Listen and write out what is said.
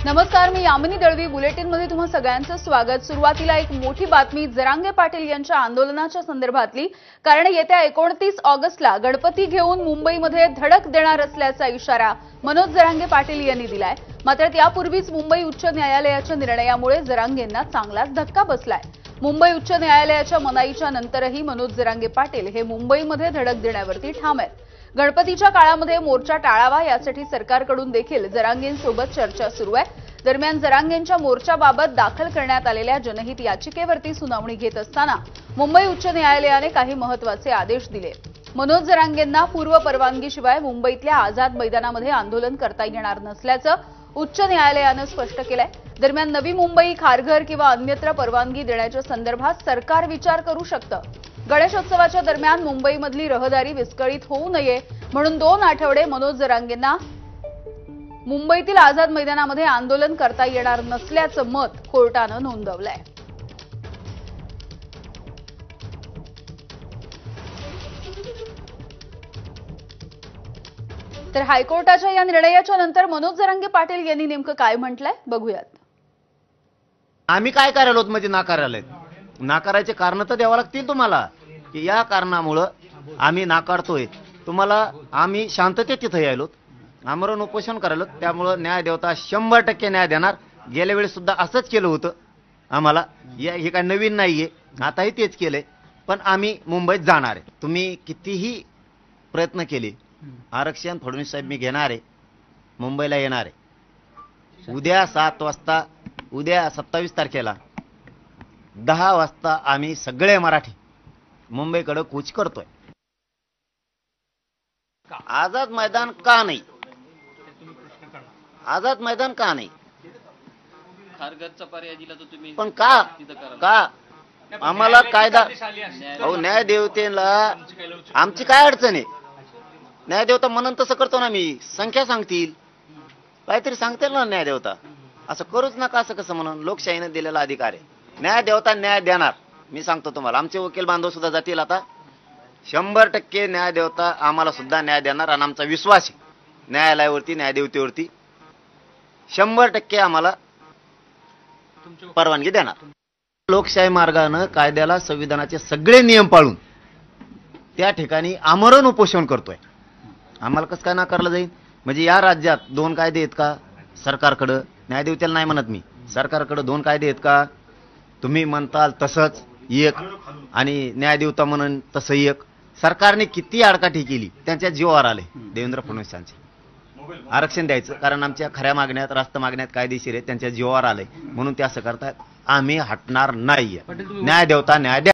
नमस्कार, मी यामिनी दळवी. बुलेटिन मध्ये तुम्हा सगळ्यांचं स्वागत. सुरुवातीला एक मोठी बातमी जरांगे पाटील यांच्या आंदोलनाच्या संदर्भातली. कारण येत्या 29 ऑगस्टला गणपती घेऊन मुंबईमध्ये धडक देणार असल्याचा इशारा मनोज जरांगे पाटील यांनी दिलाय. मात्र त्यापूर्वीच मुंबई उच्च न्यायालयाच्या निर्णयामुळे जरांगेंना चांगलाच धक्का बसलाय. मुंबई उच्च न्यायालयाच्या मनाईच्या नंतरही मनोज जरांगे पाटील हे मुंबईमध्ये धडक देण्यावरती ठाम आहेत. गणपतीच्या काळामध्ये मोर्चा टाळावा यासाठी सरकारकडून देखील जरांगेंसोबत चर्चा सुरू आहे. दरम्यान जरांगेंच्या मोर्चाबाबत दाखल करण्यात आलेल्या जनहित याचिकेवरती सुनावणी घेत असताना मुंबई उच्च न्यायालयाने काही महत्त्वाचे आदेश दिले. मनोज जरांगेंना पूर्व परवानगीशिवाय मुंबईतल्या आझाद मैदानामध्ये आंदोलन करता येणार नसल्याचं उच्च न्यायालयानं स्पष्ट केलंय. दरम्यान नवी मुंबई, खारघर किंवा अन्यत्र परवानगी देण्याच्या संदर्भात सरकार विचार करू शकतं. गणेशोत्सवाच्या दरम्यान मुंबईमधली रहदारी विस्कळीत होऊ नये म्हणून 2 आठवडे मनोज जरांगेंना मुंबईतील आझाद मैदानामध्ये आंदोलन करता येणार नसल्याचं मत कोर्टानं नोंदवलंय. तर हायकोर्टाच्या या निर्णयाच्या नंतर मनोज जरांगे पाटील यांनी नेमकं काय म्हटलंय बघूयात. आम्ही काय करायला होत म्हणजे नाकारायचे कारण तर द्यावं लागतील तुम्हाला की या कारणामुळं आम्ही नाकारतोय. तुम्हाला आम्ही शांततेत तिथं यायलो, आमरण उपोषण करायलो, त्यामुळं न्याय देवता 100% न्याय देणार. गेल्या वेळेस सुद्धा असंच केलं होतं आम्हाला. हे काय नवीन नाहीये, आताही तेच केलंय. पण आम्ही मुंबईत जाणार आहे. तुम्ही कितीही प्रयत्न केले, आरक्षण फडणवीस साहेब मी घेणार आहे, मुंबईला येणार आहे. उद्या 7 वाजता, उद्या 27 तारखेला 10 वाजता आम्ही सगळे मराठी मुंबईकडे कूच करतोय. आझाद मैदान का नाही? आझाद मैदान का नाही? खारघरचा पर्याय दिला तर तुम्ही पण का आम्हाला कायदा न्यायदेवतेला आमची काय अडचण आहे? न्यायदेवता म्हणून तसं करतो ना. मी संख्या सांगतील, काहीतरी सांगतील ना न्यायदेवता. असं करूच नका. असं कसं म्हणून? लोकशाहीने दिलेला अधिकार आहे. न्यायदेवता न्याय देणार. मी सांगतो तुम्हाला, आमचे वकील बांधव सुद्धा जातील आता. 100% न्यायदेवता आम्हाला सुद्धा न्याय देणार. आणि आमचा विश्वास आहे न्यायालयावरती, न्यायदेवतेवरती. 100% आम्हाला परवानगी देणार. लोकशाही मार्गानं कायद्याला, संविधानाचे सगळे नियम पाळून त्या ठिकाणी आमरण उपोषण करतोय. आम्हाला कसं काय नाकारलं जाईल? म्हणजे या राज्यात 2 कायदे आहेत का? सरकारकडं, न्यायदेवतेला नाही म्हणत मी, सरकारकडे 2 कायदे आहेत का? तुम्ही म्हणताल तसंच एक, आणि न्यायदेवता म्हणून तसं एक. सरकारने किती आडकाठी केली, त्यांच्या जीवावर आले देवेंद्र फडणवीसांचे. आरक्षण द्यायचं कारण आमच्या खऱ्या मागण्यात, रास्त मागण्यात कायदेशीर आहेत, त्यांच्या जीवावर आलंय म्हणून ते असं करतात. आम्ही हटणार नाहीये. न्यायदेवता न्याय द्या.